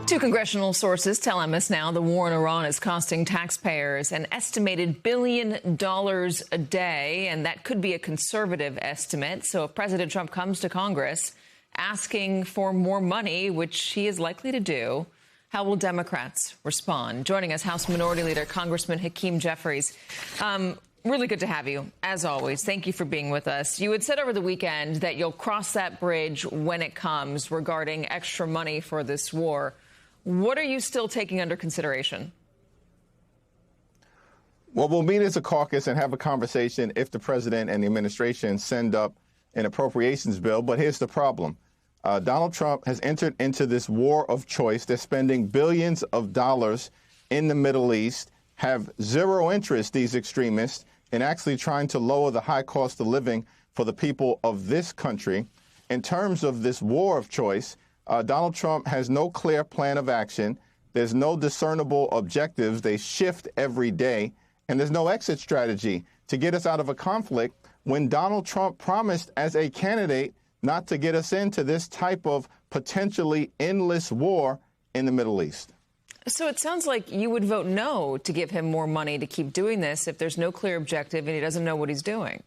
Two congressional sources tell MS Now the war in Iran is costing taxpayers an estimated $1 billion a day, and that could be a conservative estimate. So if President Trump comes to Congress asking for more money, which he is likely to do, how will Democrats respond? Joining us, House Minority Leader Congressman Hakeem Jeffries. Really good to have you, as always. Thank you for being with us. You had said over the weekend that you'll cross that bridge when it comes regarding extra money for this war. What are you still taking under consideration? Well, we'll meet as a caucus and have a conversation if the president and the administration send up an appropriations bill. But here's the problem. Donald Trump has entered into this war of choice. They're spending billions of dollars in the Middle East, have zero interest, these extremists, in actually trying to lower the high cost of living for the people of this country. In terms of this war of choice, Donald Trump has no clear plan of action. There's no discernible objectives. They shift every day. And there's no exit strategy to get us out of a conflict when Donald Trump promised as a candidate not to get us into this type of potentially endless war in the Middle East. So it sounds like you would vote no to give him more money to keep doing this if there's no clear objective and he doesn't know what he's doing.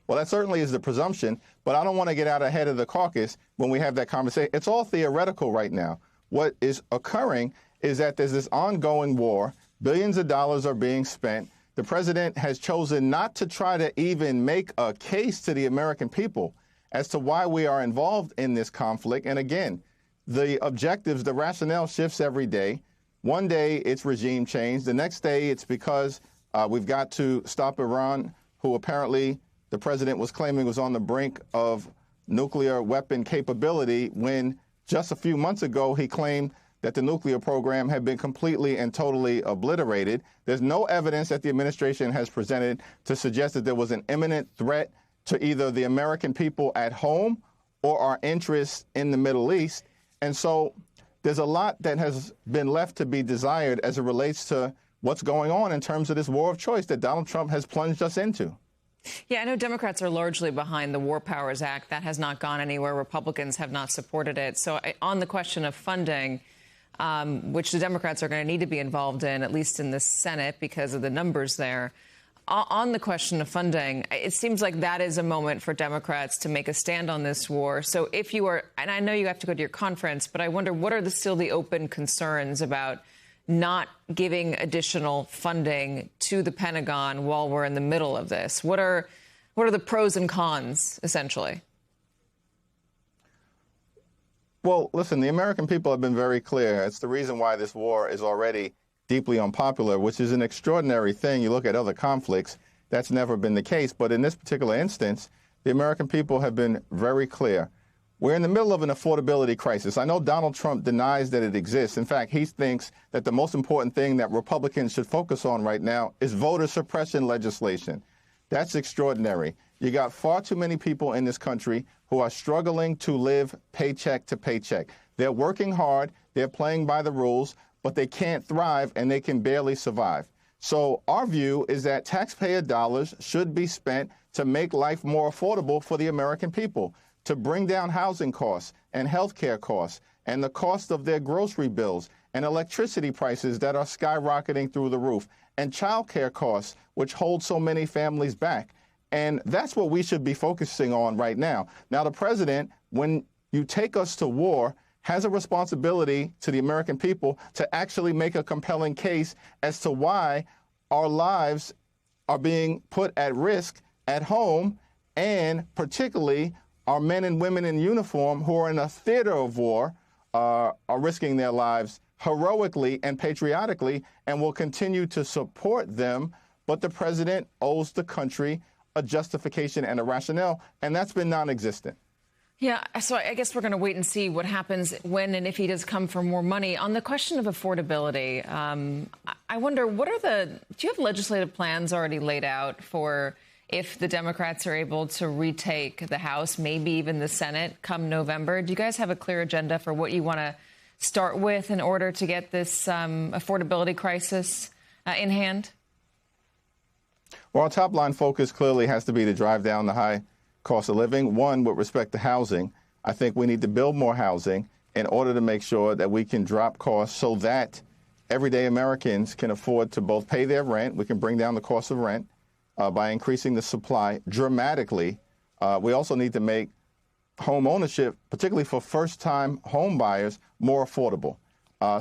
Well, that certainly is the presumption, but I don't want to get out ahead of the caucus when we have that conversation. It's all theoretical right now. What is occurring is that there's this ongoing war. Billions of dollars are being spent. The president has chosen not to try to even make a case to the American people as to why we are involved in this conflict. And again, the objectives, the rationale shifts every day. One day it's regime change. The next day it's because we've got to stop Iran, who apparently the president was claiming was on the brink of nuclear weapon capability when just a few months ago he claimed that the nuclear program had been completely and totally obliterated. There's no evidence that the administration has presented to suggest that there was an imminent threat to either the American people at home or our interests in the Middle East. And so there's a lot that has been left to be desired as it relates to what's going on in terms of this war of choice that Donald Trump has plunged us into. Yeah, I know Democrats are largely behind the War Powers Act. That has not gone anywhere. Republicans have not supported it. So on the question of funding, which the Democrats are going to need to be involved in, at least in the Senate because of the numbers there, on the question of funding, it seems like that is a moment for Democrats to make a stand on this war. So if you are, and I know you have to go to your conference, but I wonder what are still the open concerns about not giving additional funding to the Pentagon while we're in the middle of this? What are the pros and cons, essentially? Well, listen, the American people have been very clear. It's the reason why this war is already deeply unpopular, which is an extraordinary thing. You look at other conflicts, that's never been the case. But in this particular instance, the American people have been very clear. We're in the middle of an affordability crisis. I know Donald Trump denies that it exists. In fact, he thinks that the most important thing that Republicans should focus on right now is voter suppression legislation. That's extraordinary. You got far too many people in this country who are struggling to live paycheck to paycheck. They're working hard, they're playing by the rules, but they can't thrive and they can barely survive. So our view is that taxpayer dollars should be spent to make life more affordable for the American people, to bring down housing costs and health care costs and the cost of their grocery bills and electricity prices that are skyrocketing through the roof and child care costs, which hold so many families back. And that's what we should be focusing on right now. Now, the president, when you take us to war, has a responsibility to the American people to actually make a compelling case as to why our lives are being put at risk at home, and particularly our men and women in uniform who are in a theater of war are risking their lives heroically and patriotically, and will continue to support them. But the president owes the country a justification and a rationale, and that's been non-existent. Yeah, so I guess we're going to wait and see what happens when and if he does come for more money. On the question of affordability, I wonder, do you have legislative plans already laid out for if the Democrats are able to retake the House, maybe even the Senate come November? Do you guys have a clear agenda for what you want to start with in order to get this affordability crisis in hand? Well, our top line focus clearly has to be to drive down the high cost of living. One, with respect to housing, I think we need to build more housing in order to make sure that we can drop costs so that everyday Americans can afford to both pay their rent. We can bring down the cost of rent by increasing the supply dramatically. We also need to make home ownership, particularly for first-time home buyers, more affordable.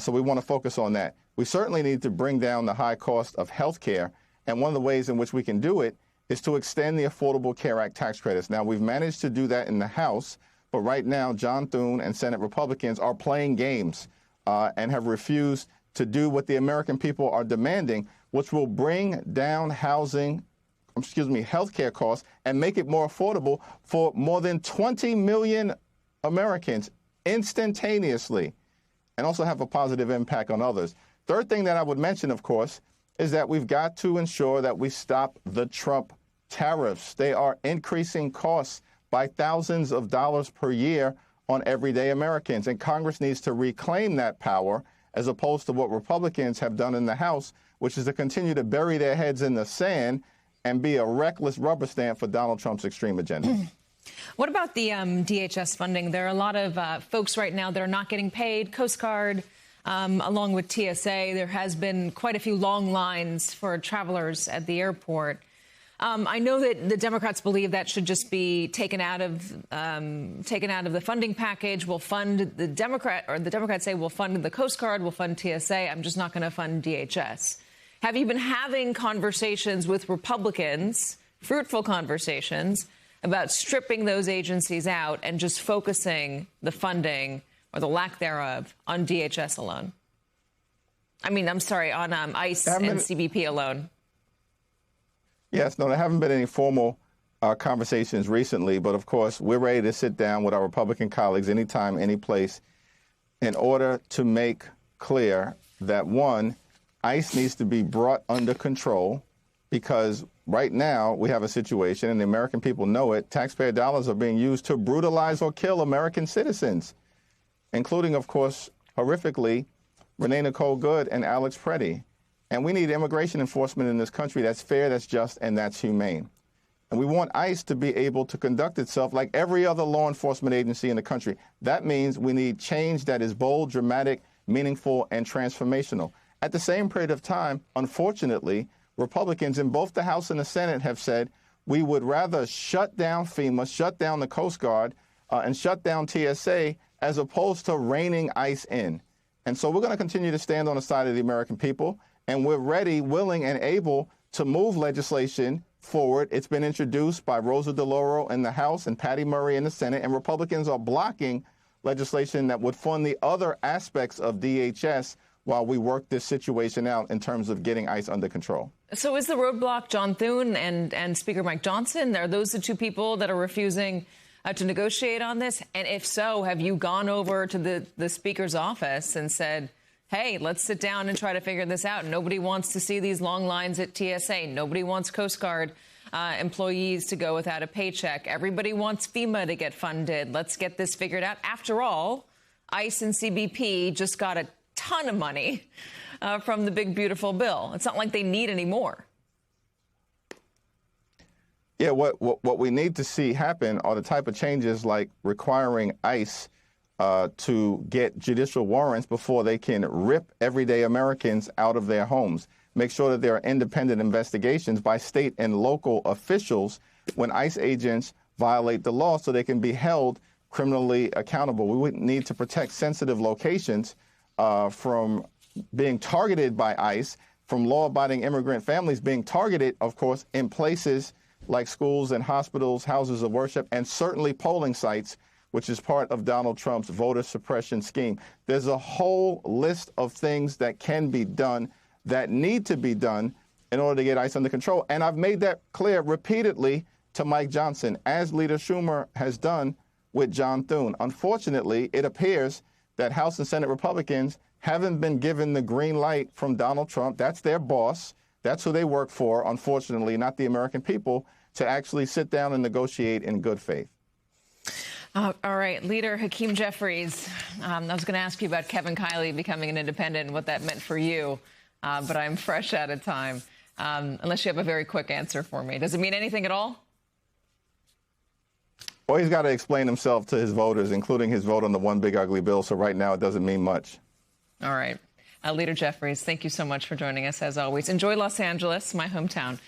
So we want to focus on that. We certainly need to bring down the high cost of health care. And one of the ways in which we can do it is to extend the Affordable Care Act tax credits. Now, we've managed to do that in the House, but right now, John Thune and Senate Republicans are playing games and have refused to do what the American people are demanding, which will bring down healthcare costs and make it more affordable for more than 20 million Americans instantaneously, and also have a positive impact on others. Third thing that I would mention, of course, is that we've got to ensure that we stop the Trump tariffs. They are increasing costs by thousands of dollars per year on everyday Americans, and Congress needs to reclaim that power as opposed to what Republicans have done in the House, which is to continue to bury their heads in the sand and be a reckless rubber stamp for Donald Trump's extreme agenda. What about the DHS funding? There are a lot of folks right now that are not getting paid. Coast Guard, along with TSA, there has been quite a few long lines for travelers at the airport. I know that the Democrats believe that should just be taken out of the funding package. We'll fund the Democrats say we'll fund the Coast Guard, we'll fund TSA. I'm just not going to fund DHS. Have you been having conversations with Republicans, fruitful conversations, about stripping those agencies out and just focusing the funding or the lack thereof on DHS alone? I mean, I'm sorry, on ICE and CBP alone. Yes, no, there haven't been any formal conversations recently, but of course, we're ready to sit down with our Republican colleagues anytime, any place, in order to make clear that, one, ICE needs to be brought under control, because right now we have a situation, and the American people know it, taxpayer dollars are being used to brutalize or kill American citizens, including, of course, horrifically, Renee Nicole Good and Alex Preddy. And we need immigration enforcement in this country that's fair, that's just, and that's humane. And we want ICE to be able to conduct itself like every other law enforcement agency in the country. That means we need change that is bold, dramatic, meaningful, and transformational. At the same period of time, unfortunately, Republicans in both the House and the Senate have said we would rather shut down FEMA, shut down the Coast Guard, and shut down TSA as opposed to reining ICE in. And so we're going to continue to stand on the side of the American people, and we're ready, willing, and able to move legislation forward. It's been introduced by Rosa DeLauro in the House and Patty Murray in the Senate, and Republicans are blocking legislation that would fund the other aspects of DHS while we work this situation out in terms of getting ICE under control. So is the roadblock John Thune and Speaker Mike Johnson? Are those the two people that are refusing to negotiate on this? And if so, have you gone over to the Speaker's office and said, hey, let's sit down and try to figure this out? Nobody wants to see these long lines at TSA. Nobody wants Coast Guard employees to go without a paycheck. Everybody wants FEMA to get funded. Let's get this figured out. After all, ICE and CBP just got a ton of money from the big, beautiful bill. It's not like they need any more. Yeah, what we need to see happen are the type of changes like requiring ICE to get judicial warrants before they can rip everyday Americans out of their homes. Make sure that there are independent investigations by state and local officials when ICE agents violate the law so they can be held criminally accountable. We would need to protect sensitive locations from being targeted by ICE, from law-abiding immigrant families being targeted, of course, in places like schools and hospitals, houses of worship, and certainly polling sites, which is part of Donald Trump's voter suppression scheme. There's a whole list of things that can be done, that need to be done in order to get ICE under control. And I've made that clear repeatedly to Mike Johnson, as Leader Schumer has done with John Thune. Unfortunately, it appears that House and Senate Republicans haven't been given the green light from Donald Trump. That's their boss. That's who they work for, unfortunately, not the American people, to actually sit down and negotiate in good faith. All right, Leader Hakeem Jeffries, I was going to ask you about Kevin Kiley becoming an independent and what that meant for you, but I'm fresh out of time, unless you have a very quick answer for me. Does it mean anything at all? Well, he's got to explain himself to his voters, including his vote on the one big ugly bill. So right now it doesn't mean much. All right. Leader Jeffries, thank you so much for joining us, as always. Enjoy Los Angeles, my hometown.